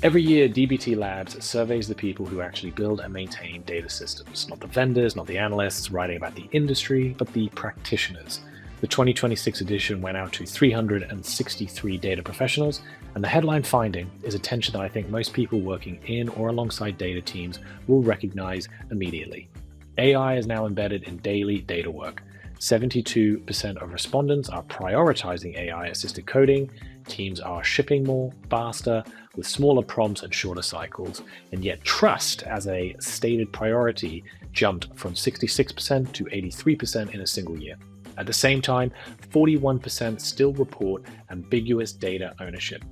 Every year, DBT Labs surveys the people who actually build and maintain data systems, not the vendors, not the analysts writing about the industry, but the practitioners. The 2026 edition went out to 363 data professionals, and the headline finding is attention that I think most people working in or alongside data teams will recognize immediately. AI is now embedded in daily data work. 72% of respondents are prioritizing AI-assisted coding. Teams are shipping more, faster, with smaller prompts and shorter cycles, and yet trust as a stated priority jumped from 66% to 83% in a single year. At the same time, 41% still report ambiguous data ownership.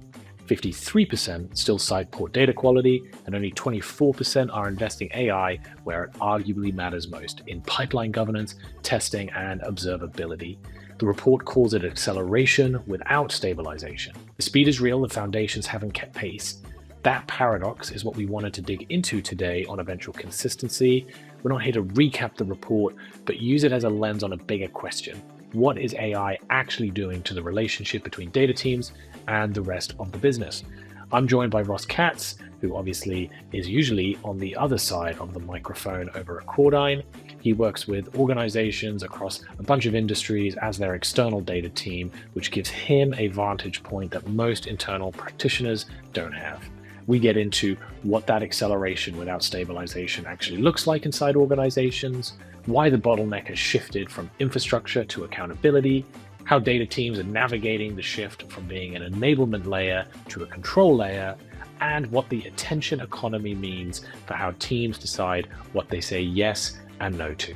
53% still cite poor data quality, and only 24% are investing AI where it arguably matters most, in pipeline governance, testing, and observability. The report calls it acceleration without stabilization. The speed is real, the foundations haven't kept pace. That paradox is what we wanted to dig into today on Eventual Consistency. We're not here to recap the report, but use it as a lens on a bigger question. What is AI actually doing to the relationship between data teams and the rest of the business? I'm joined by Ross Katz, who obviously is usually on the other side of the microphone over at Cordine. He works with organizations across a bunch of industries as their external data team, which gives him a vantage point that most internal practitioners don't have. We get into what that acceleration without stabilization actually looks like inside organizations, why the bottleneck has shifted from infrastructure to accountability, how data teams are navigating the shift from being an enablement layer to a control layer, and what the attention economy means for how teams decide what they say yes and no to.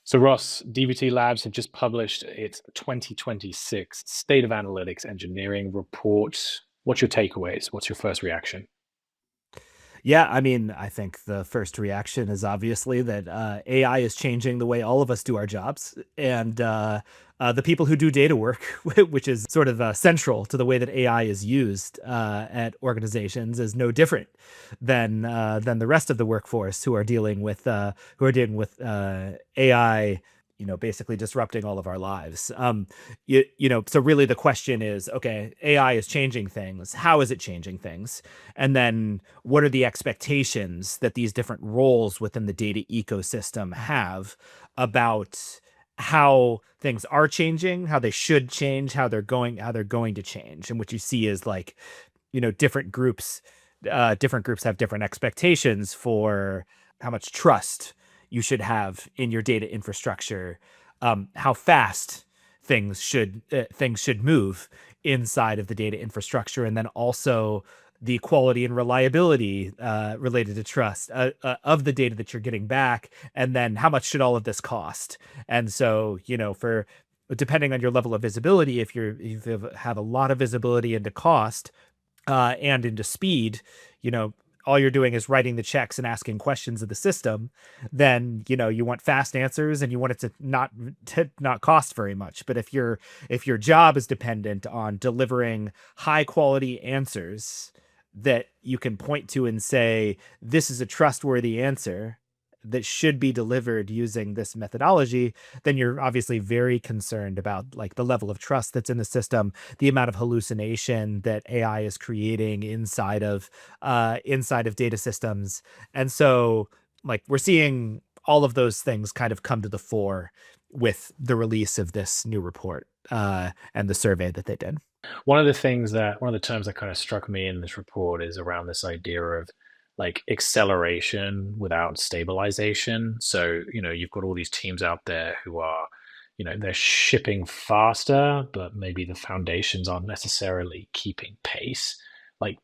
So Ross, DBT Labs have just published its 2026 State of Analytics Engineering report. What's your takeaways? What's your first reaction? Yeah, I mean, I think the first reaction is obviously that AI is changing the way all of us do our jobs, and the people who do data work, which is sort of central to the way that AI is used at organizations, is no different than the rest of the workforce who are dealing with AI. Basically disrupting all of our lives. So really the question is, okay, AI is changing things. How is it changing things? And then what are the expectations that these different roles within the data ecosystem have about how things are changing, how they should change, how they're going to change? And what you see is like, different groups have different expectations for how much trust you should have in your data infrastructure, how fast things should move inside of the data infrastructure, and then also the quality and reliability related to trust of the data that you're getting back, and then how much should all of this cost? And so, for depending on your level of visibility, if you have a lot of visibility into cost and into speed, all you're doing is writing the checks and asking questions of the system, then you want fast answers and you want it to not cost very much. But if your job is dependent on delivering high quality answers that you can point to and say, this is a trustworthy answer that should be delivered using this methodology, then you're obviously very concerned about like the level of trust that's in the system, the amount of hallucination that AI is creating inside of data systems. And so like we're seeing all of those things kind of come to the fore with the release of this new report and the survey that they did. One of the terms that kind of struck me in this report is around this idea of like acceleration without stabilization. So, you've got all these teams out there who are, they're shipping faster, but maybe the foundations aren't necessarily keeping pace. Like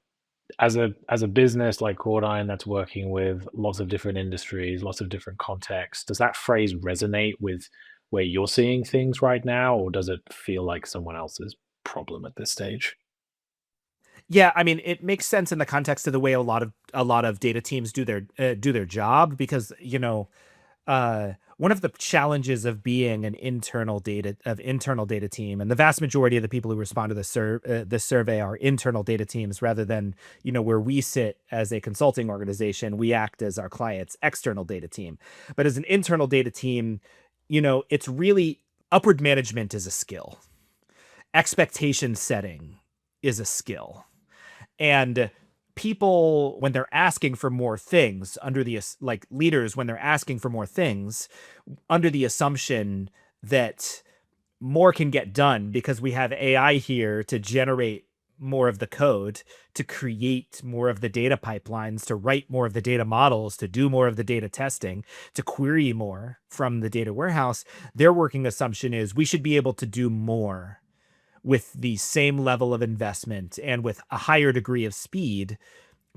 as a business like Cordine that's working with lots of different industries, lots of different contexts, does that phrase resonate with where you're seeing things right now, or does it feel like someone else's problem at this stage? Yeah, I mean, it makes sense in the context of the way a lot of data teams do their job because one of the challenges of being an internal data team, and the vast majority of the people who respond to this survey are internal data teams rather than, where we sit as a consulting organization, we act as our client's external data team. But as an internal data team, it's really upward management is a skill. Expectation setting is a skill. And people, when they're asking for more things like leaders, when they're asking for more things under the assumption that more can get done because we have AI here to generate more of the code, to create more of the data pipelines, to write more of the data models, to do more of the data testing, to query more from the data warehouse, their working assumption is we should be able to do more with the same level of investment and with a higher degree of speed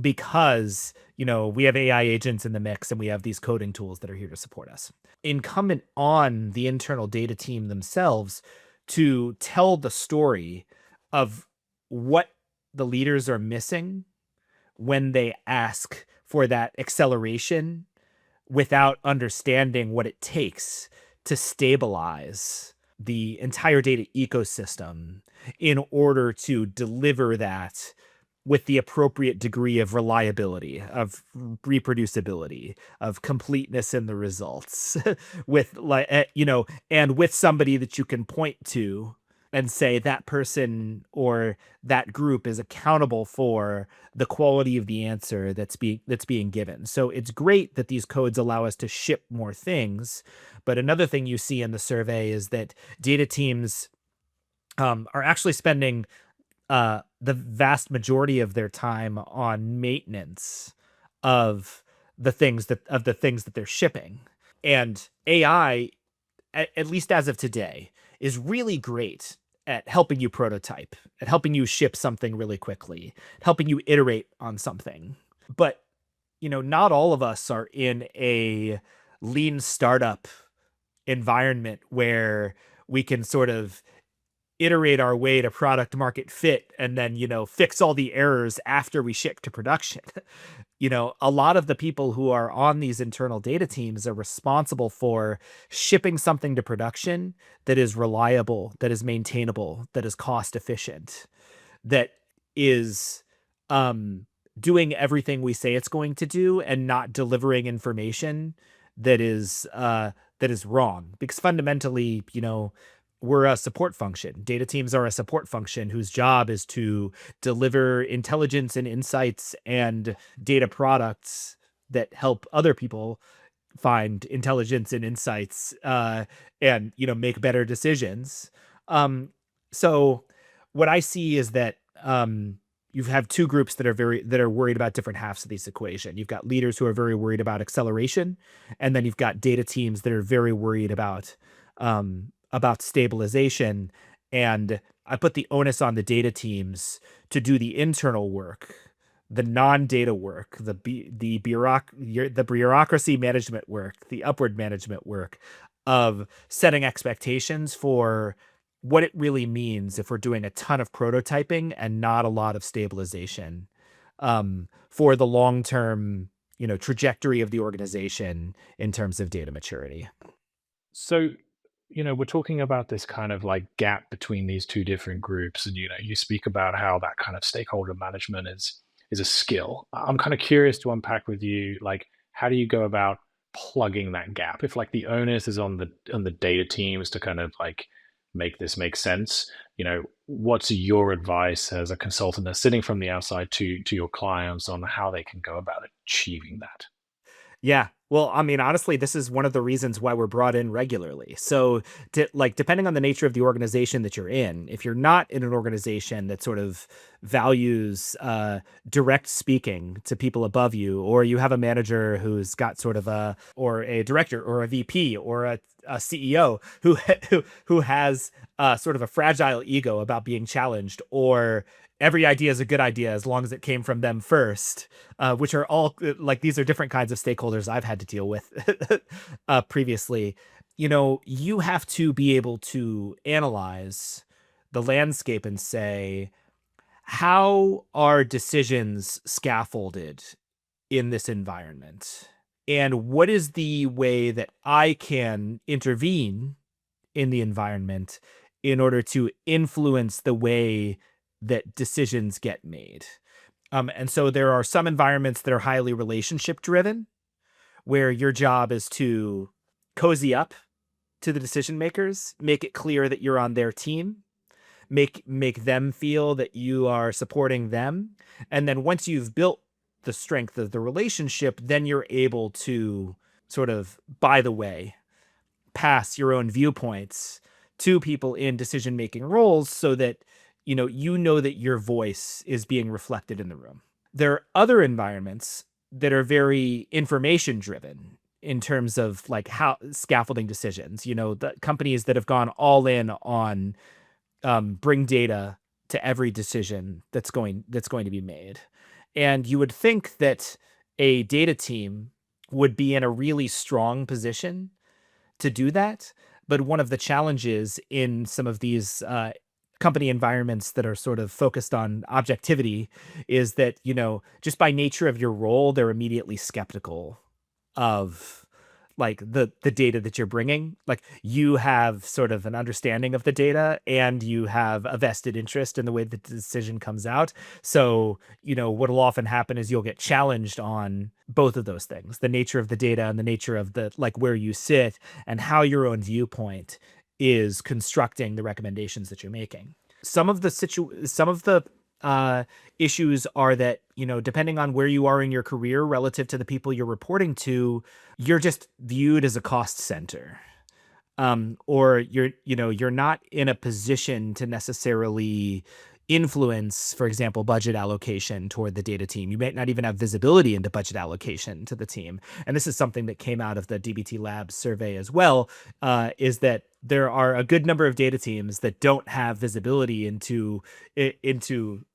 because, we have AI agents in the mix and we have these coding tools that are here to support us. Incumbent on the internal data team themselves to tell the story of what the leaders are missing when they ask for that acceleration without understanding what it takes to stabilize the entire data ecosystem in order to deliver that with the appropriate degree of reliability, of reproducibility, of completeness in the results, with and with somebody that you can point to and say that person or that group is accountable for the quality of the answer that's being given. So it's great that these codes allow us to ship more things, but another thing you see in the survey is that data teams are actually spending the vast majority of their time on maintenance of the things that they're shipping. And AI, at least as of today, is really great at helping you prototype, at helping you ship something really quickly, helping you iterate on something. But, not all of us are in a lean startup environment where we can sort of iterate our way to product market fit and then, fix all the errors after we ship to production. A lot of the people who are on these internal data teams are responsible for shipping something to production that is reliable, that is maintainable, that is cost efficient, that is doing everything we say it's going to do and not delivering information that is wrong. Because fundamentally, we're a support function. Data teams are a support function whose job is to deliver intelligence and insights and data products that help other people find intelligence and insights and make better decisions. So what I see is that you have two groups that are worried about different halves of this equation. You've got leaders who are very worried about acceleration, and then you've got data teams that are very worried about stabilization. And I put the onus on the data teams to do the internal work, the non-data work, the bureaucracy management work, the upward management work of setting expectations for what it really means if we're doing a ton of prototyping and not a lot of stabilization, for the long-term, trajectory of the organization in terms of data maturity. So, we're talking about this kind of like gap between these two different groups, and you speak about how that kind of stakeholder management is a skill. I'm kind of curious to unpack with you, like, how do you go about plugging that gap? If like the onus is on the data teams to kind of like make this make sense, what's your advice as a consultant that's sitting from the outside to your clients on how they can go about achieving that? Yeah. Well, I mean, honestly, this is one of the reasons why we're brought in regularly. So, depending on the nature of the organization that you're in, if you're not in an organization that sort of values direct speaking to people above you, or you have a manager who's got sort of or a director or a VP or a CEO who has sort of a fragile ego about being challenged, or every idea is a good idea as long as it came from them first, which are all like, these are different kinds of stakeholders I've had to deal with previously. You have to be able to analyze the landscape and say, how are decisions scaffolded in this environment? And what is the way that I can intervene in the environment in order to influence the way that decisions get made? And so there are some environments that are highly relationship driven, where your job is to cozy up to the decision makers, make it clear that you're on their team, make them feel that you are supporting them. And then once you've built the strength of the relationship, then you're able to sort of, by the way, pass your own viewpoints to people in decision making roles so that you know that your voice is being reflected in the room. There are other environments that are very information driven in terms of like how scaffolding decisions, the companies that have gone all in on bring data to every decision that's going to be made. And you would think that a data team would be in a really strong position to do that. But one of the challenges in some of these company environments that are sort of focused on objectivity is that, just by nature of your role, they're immediately skeptical of like the data that you're bringing. Like, you have sort of an understanding of the data and you have a vested interest in the way the decision comes out. So, what'll often happen is you'll get challenged on both of those things, the nature of the data and the nature of the, like, where you sit and how your own viewpoint is constructing the recommendations that you're making. Some of the issues are that, depending on where you are in your career relative to the people you're reporting to, you're just viewed as a cost center. Or you're not in a position to necessarily influence, for example, budget allocation toward the data team. You might not even have visibility into budget allocation to the team. And this is something that came out of the DBT Labs survey as well, is that there are a good number of data teams that don't have visibility into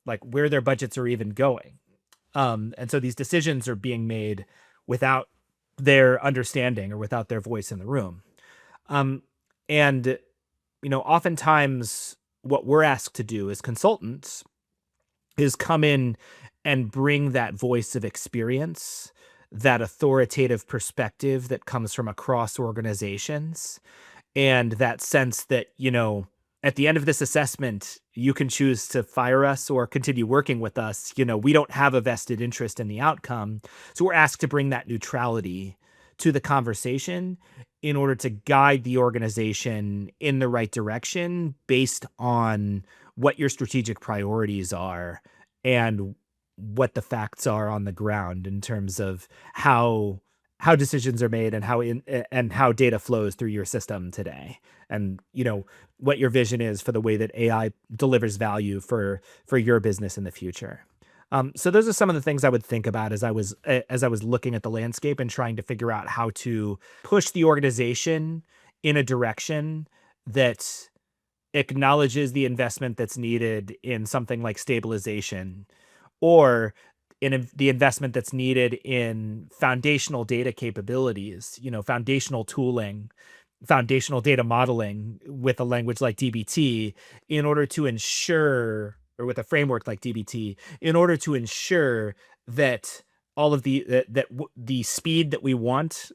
like where their budgets are even going. And so these decisions are being made without their understanding or without their voice in the room. And oftentimes what we're asked to do as consultants is come in and bring that voice of experience, that authoritative perspective that comes from across organizations, and that sense that, at the end of this assessment, you can choose to fire us or continue working with us. We don't have a vested interest in the outcome. So we're asked to bring that neutrality to the conversation in order to guide the organization in the right direction based on what your strategic priorities are and what the facts are on the ground in terms of how decisions are made and how data flows through your system today, and what your vision is for the way that AI delivers value for your business in the future. So those are some of the things I would think about as I was looking at the landscape and trying to figure out how to push the organization in a direction that acknowledges the investment that's needed in something like stabilization, or in the investment that's needed in foundational data capabilities, foundational tooling, foundational data modeling with a language like DBT in order to ensure, or with a framework like DBT, in order to ensure that all of the speed that we want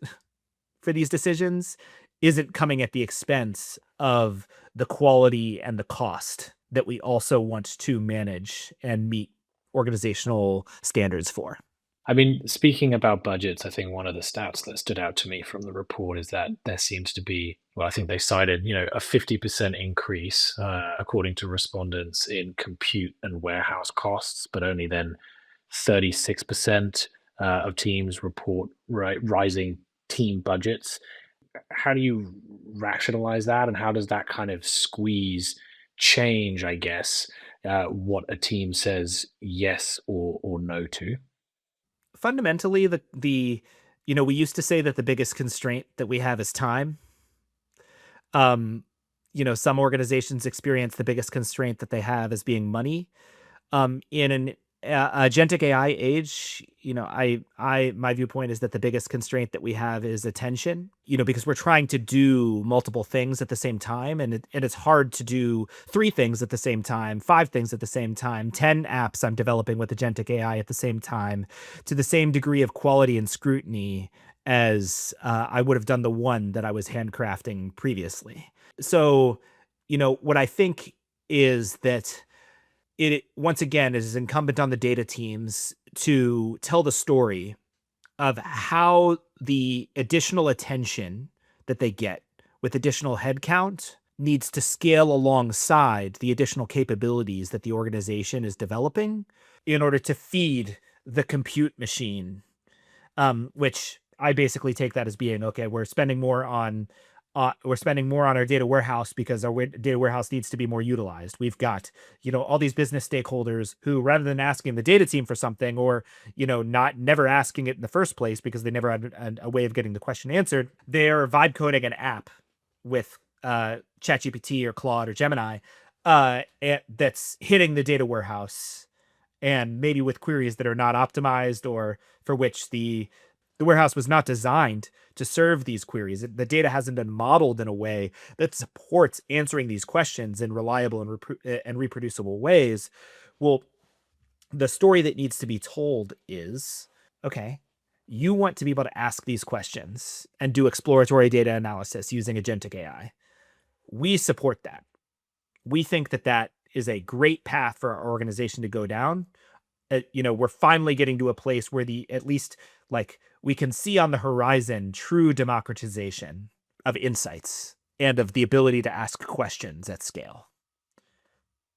for these decisions isn't coming at the expense of the quality and the cost that we also want to manage and meet organizational standards for. I mean, speaking about budgets, I think one of the stats that stood out to me from the report is that there seems to be, well, I think they cited, a 50% increase, according to respondents, in compute and warehouse costs, but only then 36% of teams report rising team budgets. How do you rationalize that, and how does that kind of squeeze change, I guess, what a team says yes or no to? Fundamentally, we used to say that the biggest constraint that we have is time. Some organizations experience the biggest constraint that they have as being money. In an agentic AI age, my viewpoint is that the biggest constraint that we have is attention. Because we're trying to do multiple things at the same time, and it's hard to do 3 things at the same time, 5 things at the same time, 10 apps I'm developing with agentic AI at the same time, to the same degree of quality and scrutiny as I would have done the one that I was handcrafting previously. So, what I think is that it once again is incumbent on the data teams to tell the story of how the additional attention that they get with additional headcount needs to scale alongside the additional capabilities that the organization is developing in order to feed the compute machine, which I basically take that as being okay. We're spending more on our data warehouse because our data warehouse needs to be more utilized. We've got all these business stakeholders who, rather than asking the data team for something, or not never asking it in the first place because they never had a way of getting the question answered, they're vibe coding an app with ChatGPT or Claude or Gemini that's hitting the data warehouse, and maybe with queries that are not optimized, or for which the warehouse was not designed to serve these queries. The data hasn't been modeled in a way that supports answering these questions in reliable and reproducible ways. Well, the story that needs to be told is, okay, you want to be able to ask these questions and do exploratory data analysis using agentic AI. We support that. We think that that is a great path for our organization to go down. We're finally getting to a place where at least like we can see on the horizon true democratization of insights and of the ability to ask questions at scale.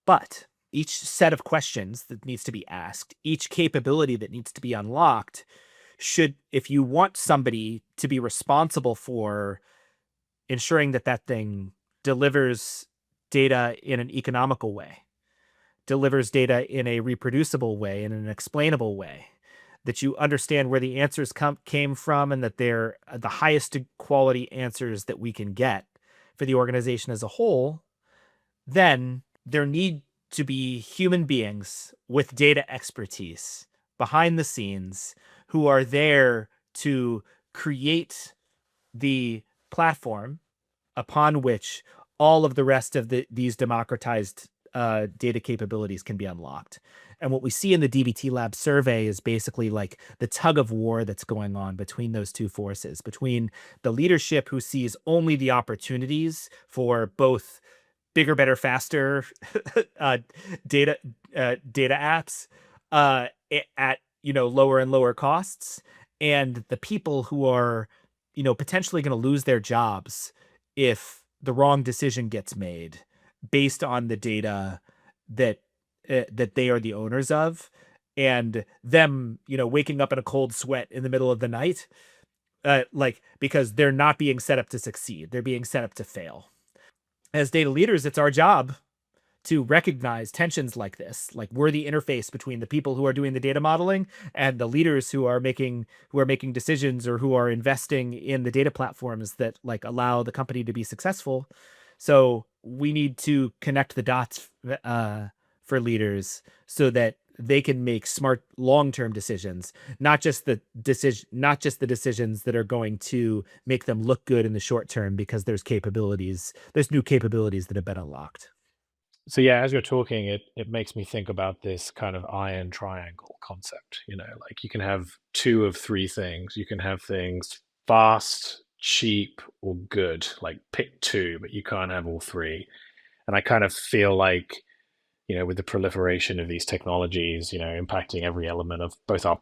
But each set of questions that needs to be asked, each capability that needs to be unlocked if you want somebody to be responsible for ensuring that that thing delivers data in an economical way, delivers data in a reproducible way, in an explainable way, that you understand where the answers came from, and that they're the highest quality answers that we can get for the organization as a whole, then there need to be human beings with data expertise behind the scenes who are there to create the platform upon which all of the rest of these democratized data capabilities can be unlocked. And what we see in the DBT Lab survey is basically like the tug of war that's going on between those two forces, between the leadership who sees only the opportunities for both bigger, better, faster data data apps at lower and lower costs, and the people who are potentially going to lose their jobs if the wrong decision gets made based on the data that that they are the owners of, and them waking up in a cold sweat in the middle of the night, because they're not being set up to succeed, they're being set up to fail. As data leaders, it's our job to recognize tensions like this. Like, we're the interface between the people who are doing the data modeling and the leaders who are making decisions, or who are investing in the data platforms that allow the company to be successful. So we need to connect the dots for leaders so that they can make smart long-term decisions, not just the decisions that are going to make them look good in the short term because there's new capabilities that have been unlocked. So yeah, as you're talking, it makes me think about this kind of iron triangle concept. Like you can have two of three things. You can have things fast, cheap, or good. Like pick two, but you can't have all three. And I kind of feel like, with the proliferation of these technologies, impacting every element of both our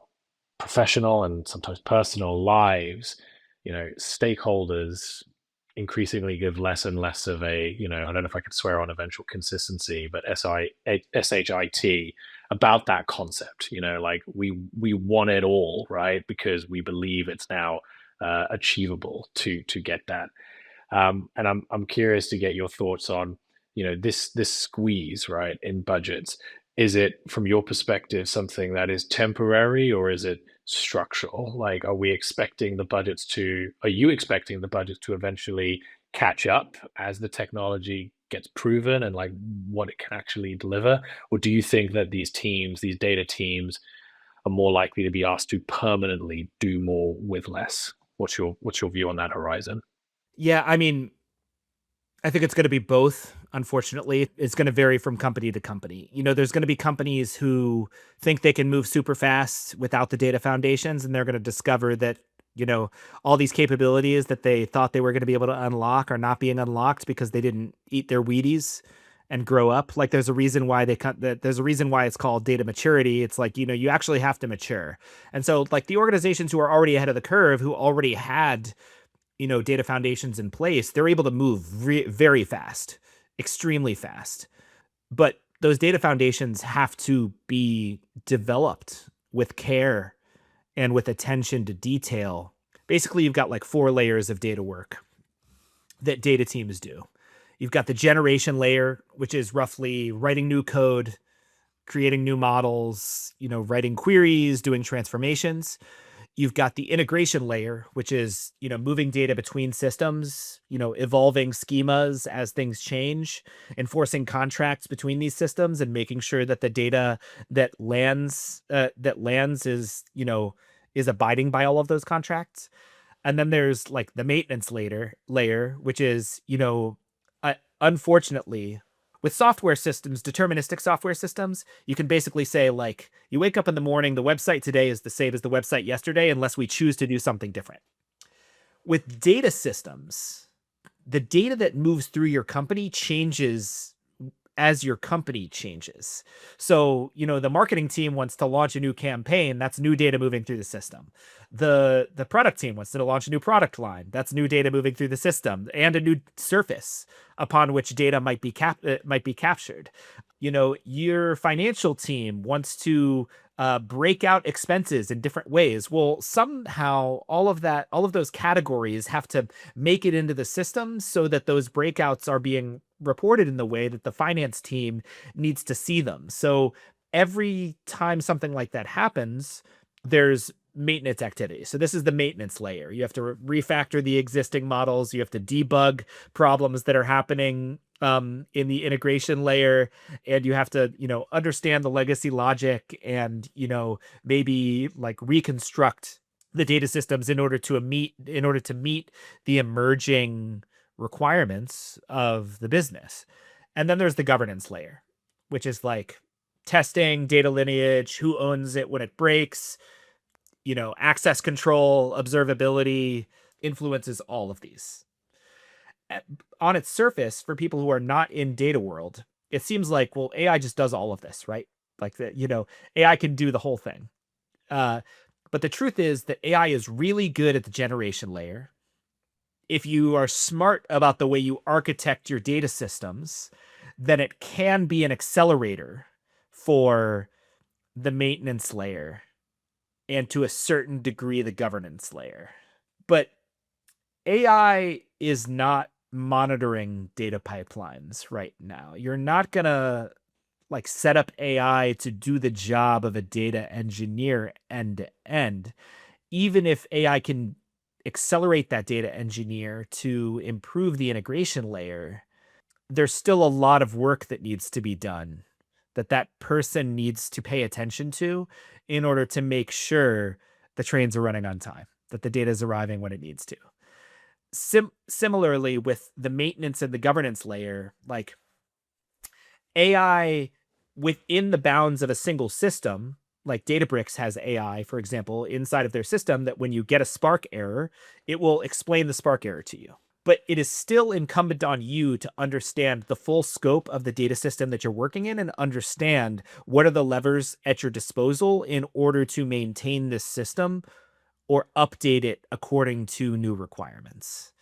professional and sometimes personal lives, stakeholders increasingly give less and less of a, I don't know if I could swear on eventual consistency, but SHIT about that concept. Like we want it all, right? Because we believe it's now achievable to get that. And I'm curious to get your thoughts on, this squeeze, right, in budgets. Is it, from your perspective, something that is temporary, or is it structural? Like, are you expecting the budgets to eventually catch up as the technology gets proven and like what it can actually deliver? Or do you think that these data teams are more likely to be asked to permanently do more with less? What's your view on that horizon? Yeah, I mean, I think it's going to be both. Unfortunately, it's going to vary from company to company. There's going to be companies who think they can move super fast without the data foundations, and they're going to discover that all these capabilities that they thought they were going to be able to unlock are not being unlocked because they didn't eat their Wheaties and grow up. Like there's a reason why there's a reason why it's called data maturity. It's like, you actually have to mature. And so like the organizations who are already ahead of the curve, who already had, data foundations in place, they're able to move very fast, extremely fast. But those data foundations have to be developed with care and with attention to detail. Basically, you've got like 4 layers of data work that data teams do. You've got the generation layer, which is roughly writing new code, creating new models, writing queries, doing transformations. You've got the integration layer, which is, moving data between systems, evolving schemas as things change, enforcing contracts between these systems and making sure that the data that lands is abiding by all of those contracts. And then there's like the maintenance layer, which is, unfortunately, with software systems, deterministic software systems, you can basically say like, you wake up in the morning, the website today is the same as the website yesterday, unless we choose to do something different. With data systems, the data that moves through your company changes as your company changes. So, the marketing team wants to launch a new campaign, that's new data moving through the system. The product team wants to launch a new product line, that's new data moving through the system and a new surface upon which data might be captured. Your financial team wants to break out expenses in different ways. Well, somehow all of those categories have to make it into the system so that those breakouts are being reported in the way that the finance team needs to see them. So every time something like that happens, there's maintenance activity. So this is the maintenance layer. You have to refactor the existing models. You have to debug problems that are happening in the integration layer, and you have to, understand the legacy logic and, maybe like reconstruct the data systems in order to meet the emerging requirements of the business. And then there's the governance layer, which is like testing, data lineage, who owns it when it breaks, access control, observability, influences all of these. On its surface, for people who are not in data world, it seems like, well, AI just does all of this, right? Like that, AI can do the whole thing. But the truth is that AI is really good at the generation layer. If you are smart about the way you architect your data systems, then it can be an accelerator for the maintenance layer and to a certain degree the governance layer. But AI is not monitoring data pipelines right now. You're not going to like set up AI to do the job of a data engineer end to end. Even if AI can accelerate that data engineer to improve the integration layer, there's still a lot of work that needs to be done that person needs to pay attention to in order to make sure the trains are running on time, that the data is arriving when it needs to. Similarly, with the maintenance and the governance layer, like AI within the bounds of a single system, like Databricks has AI, for example, inside of their system that when you get a Spark error, it will explain the Spark error to you. But it is still incumbent on you to understand the full scope of the data system that you're working in and understand what are the levers at your disposal in order to maintain this system or update it according to new requirements.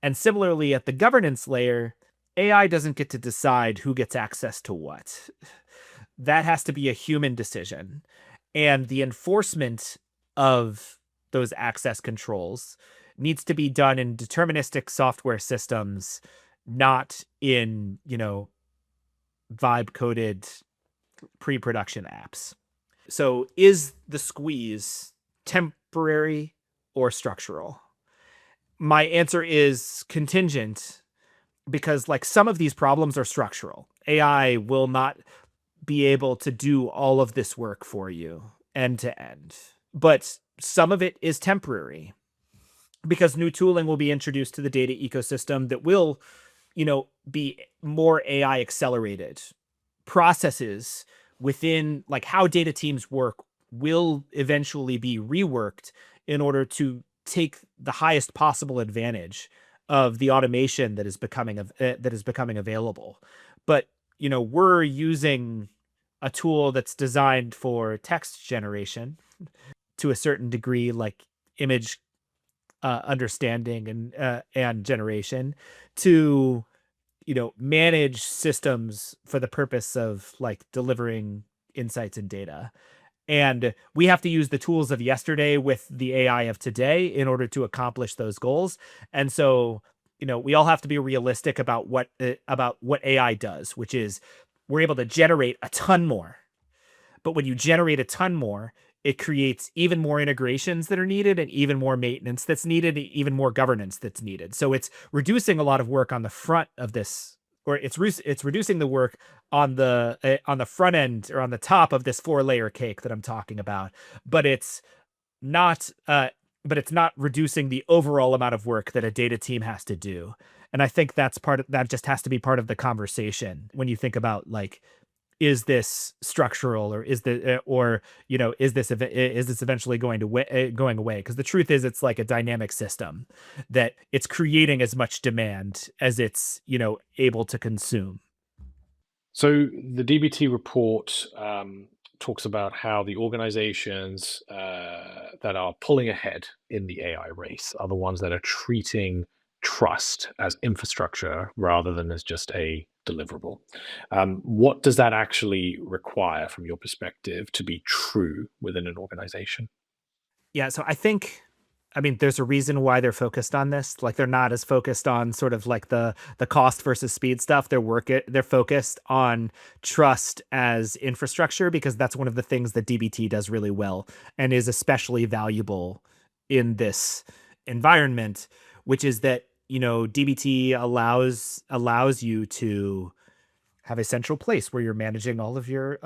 And similarly, at the governance layer, AI doesn't get to decide who gets access to what. That has to be a human decision. And the enforcement of those access controls needs to be done in deterministic software systems, not in, vibe coded pre-production apps. So is the squeeze temporary or structural? My answer is contingent, because like some of these problems are structural. AI will not be able to do all of this work for you end to end. But some of it is temporary because new tooling will be introduced to the data ecosystem that will, be more AI accelerated. Processes within like how data teams work will eventually be reworked in order to take the highest possible advantage of the automation that is becoming available. But we're using a tool that's designed for text generation to a certain degree, like image understanding and generation, to manage systems for the purpose of like delivering insights and data. And we have to use the tools of yesterday with the AI of today in order to accomplish those goals. And so, we all have to be realistic about what AI does, which is we're able to generate a ton more. But when you generate a ton more, it creates even more integrations that are needed, and even more maintenance that's needed, and even more governance that's needed. So it's reducing a lot of work on the front of this, or it's reducing the work on the front end, or on the top of this 4-layer cake that I'm talking about. But it's not reducing the overall amount of work that a data team has to do. And I think that just has to be part of the conversation when you think about, like, is this structural, or is this eventually going away? Because the truth is, it's like a dynamic system that it's creating as much demand as it's able to consume. So the DBT report talks about how the organizations that are pulling ahead in the AI race are the ones that are treating trust as infrastructure rather than as just a deliverable. What does that actually require, from your perspective, to be true within an organization? Yeah, so I mean, there's a reason why they're focused on this. Like, they're not as focused on sort of like the cost versus speed stuff. They're focused on trust as infrastructure, because that's one of the things that DBT does really well and is especially valuable in this environment, which is that, DBT allows you to have a central place where you're managing all of your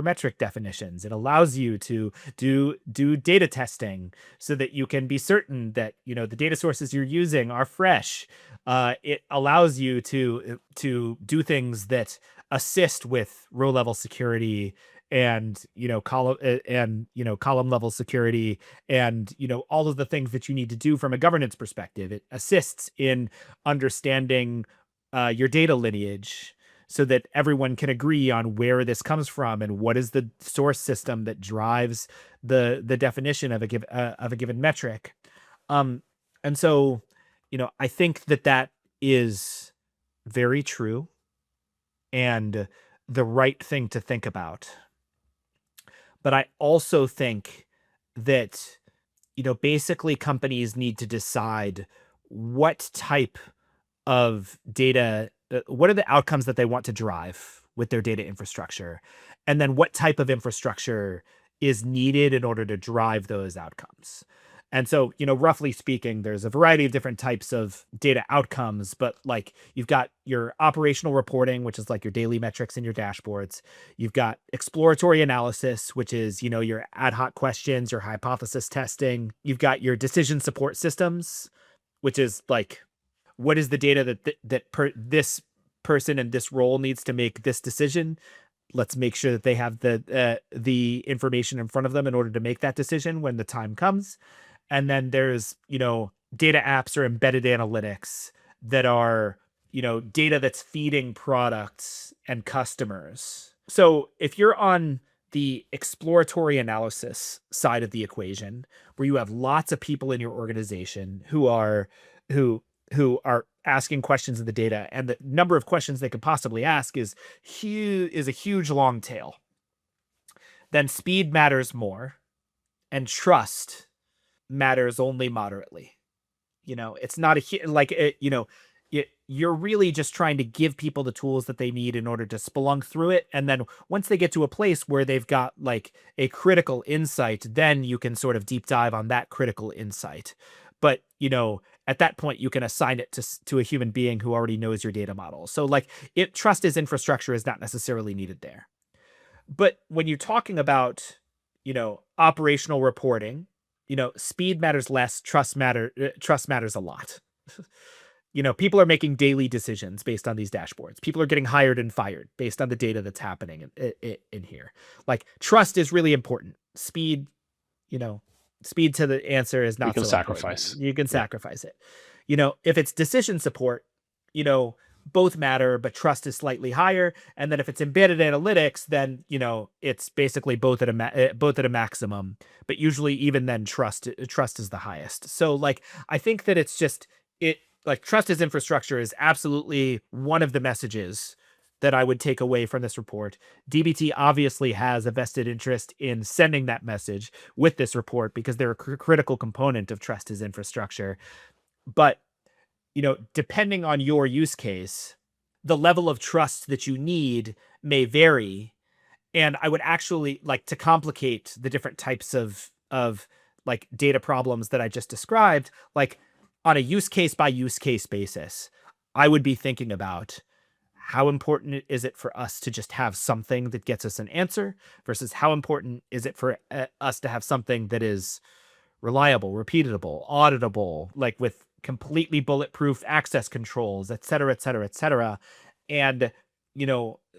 metric definitions. It allows you to do data testing so that you can be certain that the data sources you're using are fresh. It allows you to do things that assist with row level security, and column level security, and all of the things that you need to do from a governance perspective. It assists in understanding your data lineage, so that everyone can agree on where this comes from and what is the source system that drives the definition of a given metric. Um, and so, I think that is very true and the right thing to think about. But I also think that, basically companies need to decide what type of data, what are the outcomes that they want to drive with their data infrastructure, and then what type of infrastructure is needed in order to drive those outcomes. And so, roughly speaking, there's a variety of different types of data outcomes, but like, you've got your operational reporting, which is like your daily metrics and your dashboards. You've got exploratory analysis, which is, your ad hoc questions, your hypothesis testing. You've got your decision support systems, which is like, what is the data this person in this role needs to make this decision? Let's make sure that they have the information in front of them in order to make that decision when the time comes. And then there's, data apps or embedded analytics that are, data that's feeding products and customers. So if you're on the exploratory analysis side of the equation, where you have lots of people in your organization who who are asking questions of the data, and the number of questions they could possibly ask is a huge long tail, then speed matters more, and trust matters only moderately. It's not like it, you're really just trying to give people the tools that they need in order to spelunk through it. And then once they get to a place where they've got like a critical insight, then you can sort of deep dive on that critical insight. But, at that point, you can assign it to a human being who already knows your data model. So like, trust as infrastructure is not necessarily needed there. But when you're talking about, operational reporting, speed matters less, trust matters a lot. People are making daily decisions based on these dashboards. People are getting hired and fired based on the data that's happening in here. Like, trust is really important. Speed, speed to the answer is You not can so important. sacrifice. You can Yeah. sacrifice it. If it's decision support, you know, both matter, but trust is slightly higher. And then if it's embedded analytics, then it's basically both at a maximum. But usually, even then, trust is the highest. So, like, I think that it's just it like trust as infrastructure is absolutely one of the messages that I would take away from this report. DBT obviously has a vested interest in sending that message with this report because they're a critical component of trust as infrastructure. But depending on your use case, the level of trust that you need may vary. And I would actually like to complicate the different types of like data problems that I just described, like on a use case by use case basis. I would be thinking about how important is it for us to just have something that gets us an answer versus how important is it for us to have something that is reliable, repeatable, auditable, like with completely bulletproof access controls, et cetera, et cetera, et cetera. And,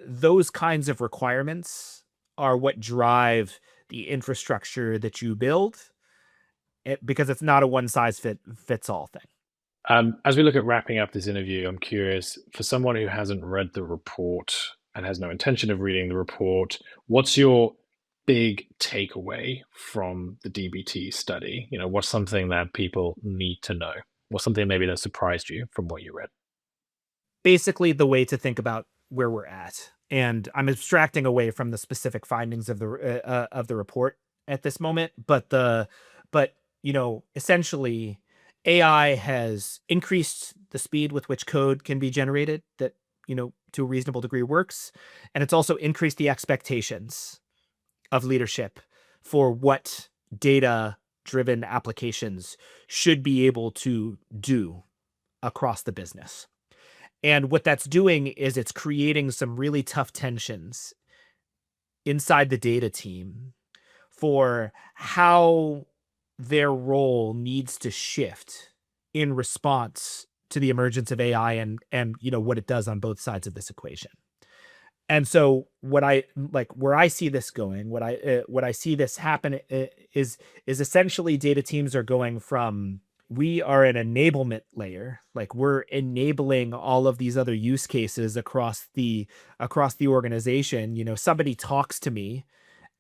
those kinds of requirements are what drive the infrastructure that you build because it's not a one size fits all thing. As we look at wrapping up this interview, I'm curious, for someone who hasn't read the report and has no intention of reading the report, what's your big takeaway from the DBT study? What's something that people need to know? What's something maybe that surprised you from what you read? Basically, the way to think about where we're at. And I'm abstracting away from the specific findings of the report at this moment, but essentially AI has increased the speed with which code can be generated that to a reasonable degree works, and it's also increased the expectations of leadership for what data driven applications should be able to do across the business. And what that's doing is it's creating some really tough tensions inside the data team for how their role needs to shift in response to the emergence of AI and what it does on both sides of this equation. And so what I like where I see this going, what I see this happen is essentially data teams are going from we are an enablement layer, like we're enabling all of these other use cases across the organization. Somebody talks to me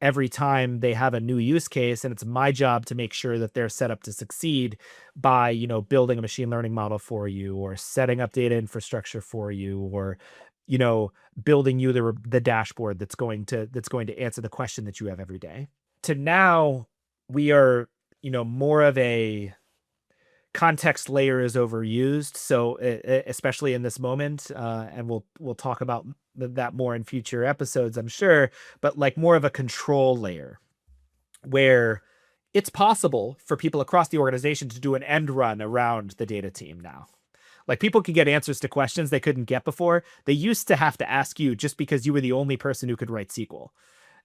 every time they have a new use case, and it's my job to make sure that they're set up to succeed by building a machine learning model for you or setting up data infrastructure for you or you know building you the dashboard that's going to answer the question that you have every day. To now, we are more of a context layer is overused, so especially in this moment, and we'll talk about that more in future episodes, I'm sure, but like more of a control layer where it's possible for people across the organization to do an end run around the data team now. Like people can get answers to questions they couldn't get before. They used to have to ask you just because you were the only person who could write SQL.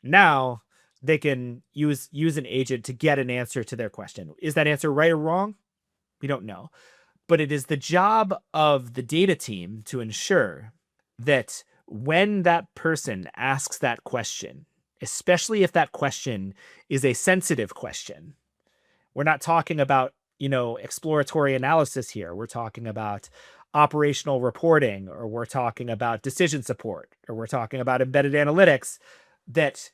Now they can use an agent to get an answer to their question. Is that answer right or wrong? We don't know. But it is the job of the data team to ensure that when that person asks that question, especially if that question is a sensitive question, we're not talking about, exploratory analysis here. We're talking about operational reporting, or we're talking about decision support, or we're talking about embedded analytics, that,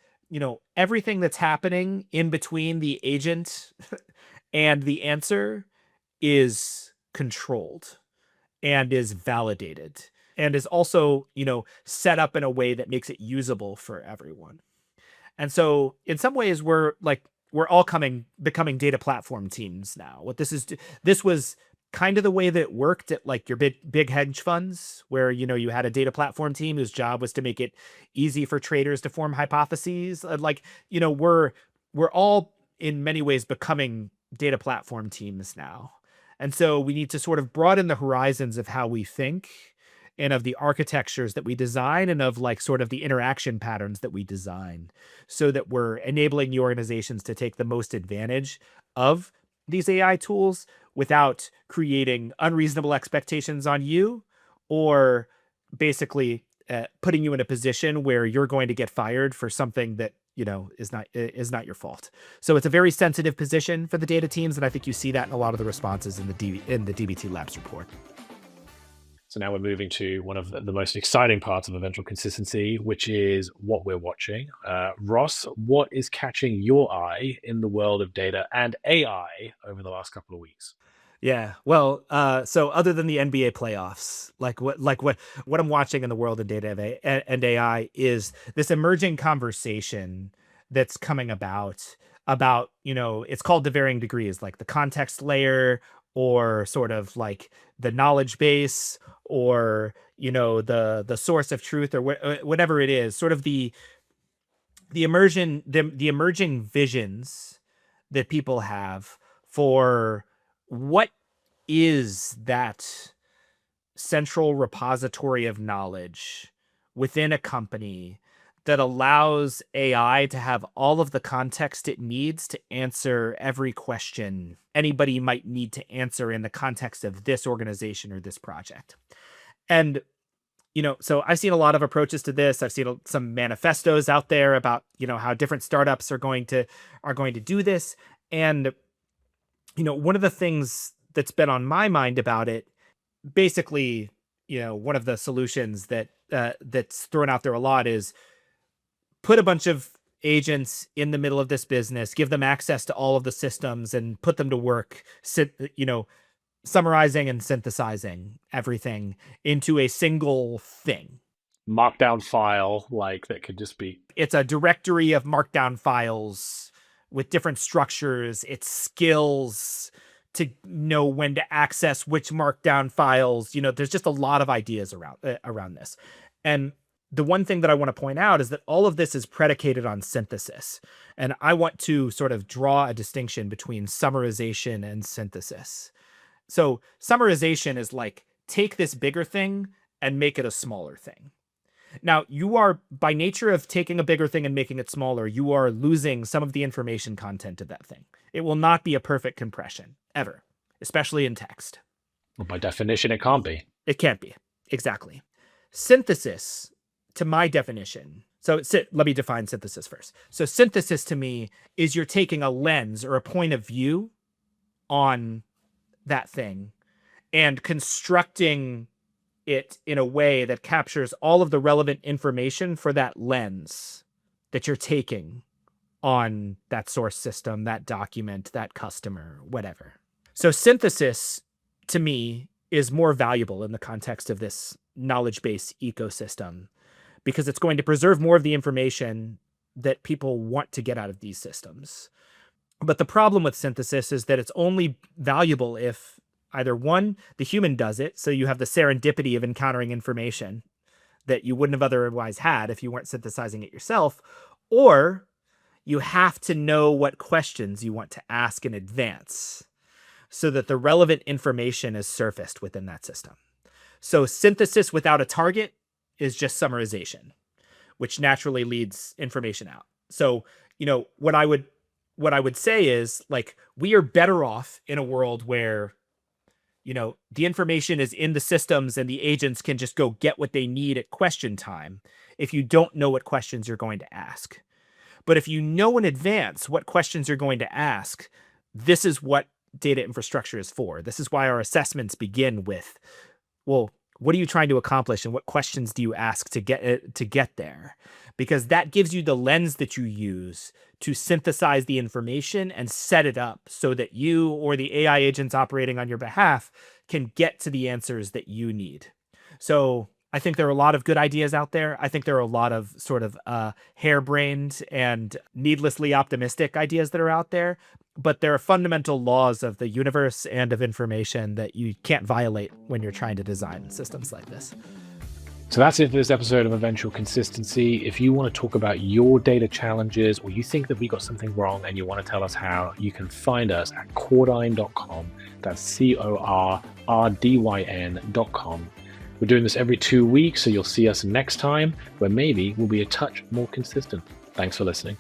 everything that's happening in between the agent and the answer is controlled and is validated and is also, set up in a way that makes it usable for everyone. And so in some ways we're all becoming data platform teams now. This was kind of the way that it worked at like your big hedge funds where you had a data platform team whose job was to make it easy for traders to form hypotheses. We're all in many ways becoming data platform teams now. And so we need to sort of broaden the horizons of how we think and of the architectures that we design and of like sort of the interaction patterns that we design so that we're enabling the organizations to take the most advantage of these AI tools without creating unreasonable expectations on you or basically putting you in a position where you're going to get fired for something that is not your fault. So it's a very sensitive position for the data teams, and I think you see that in a lot of the responses in the DBT Labs report. So now we're moving to one of the most exciting parts of eventual consistency, which is what we're watching. Ross, what is catching your eye in the world of data and AI over the last couple of weeks? Yeah. Well, so other than the NBA playoffs, what I'm watching in the world of data and AI is this emerging conversation that's coming about, it's called to varying degrees, like the context layer, or sort of like the knowledge base, or the source of truth, or whatever it is, sort of the emerging visions that people have for what is that central repository of knowledge within a company that allows AI to have all of the context it needs to answer every question anybody might need to answer in the context of this organization or this project. And so I've seen a lot of approaches to this. I've seen some manifestos out there about, how different startups are going to do this. And, one of the things that's been on my mind about it, basically, one of the solutions that's thrown out there a lot is put a bunch of agents in the middle of this business, give them access to all of the systems, and put them to work, summarizing and synthesizing everything into a single thing. Markdown file, like that could just be. It's a directory of markdown files with different structures. It's skills to know when to access which markdown files. There's just a lot of ideas around this. And the one thing that I want to point out is that all of this is predicated on synthesis. And I want to sort of draw a distinction between summarization and synthesis. So summarization is like, take this bigger thing and make it a smaller thing. Now, you are, by nature of taking a bigger thing and making it smaller, you are losing some of the information content of that thing. It will not be a perfect compression, ever, especially in text. Well, by definition, it can't be. It can't be. Exactly. Synthesis, to my definition, let me define synthesis first. So synthesis to me is you're taking a lens or a point of view on that thing and constructing it in a way that captures all of the relevant information for that lens that you're taking on that source system, that document, that customer, whatever. So synthesis to me is more valuable in the context of this knowledge base ecosystem, because it's going to preserve more of the information that people want to get out of these systems. But the problem with synthesis is that it's only valuable if either one, the human does it, so you have the serendipity of encountering information that you wouldn't have otherwise had if you weren't synthesizing it yourself, or you have to know what questions you want to ask in advance so that the relevant information is surfaced within that system. So synthesis without a target is just summarization, which naturally leads information out. So, what I would say is, like, we are better off in a world where, the information is in the systems and the agents can just go get what they need at question time if you don't know what questions you're going to ask. But if you know in advance what questions you're going to ask, this is what data infrastructure is for. This is why our assessments begin with, well, what are you trying to accomplish and what questions do you ask to get there? Because that gives you the lens that you use to synthesize the information and set it up so that you or the AI agents operating on your behalf can get to the answers that you need. So I think there are a lot of good ideas out there. I think there are a lot of sort of harebrained and needlessly optimistic ideas that are out there. But there are fundamental laws of the universe and of information that you can't violate when you're trying to design systems like this. So that's it for this episode of Eventual Consistency. If you want to talk about your data challenges, or you think that we got something wrong and you want to tell us how, you can find us at cordyn.com. That's CORRDYN.com. We're doing this every 2 weeks, so you'll see us next time, where maybe we'll be a touch more consistent. Thanks for listening.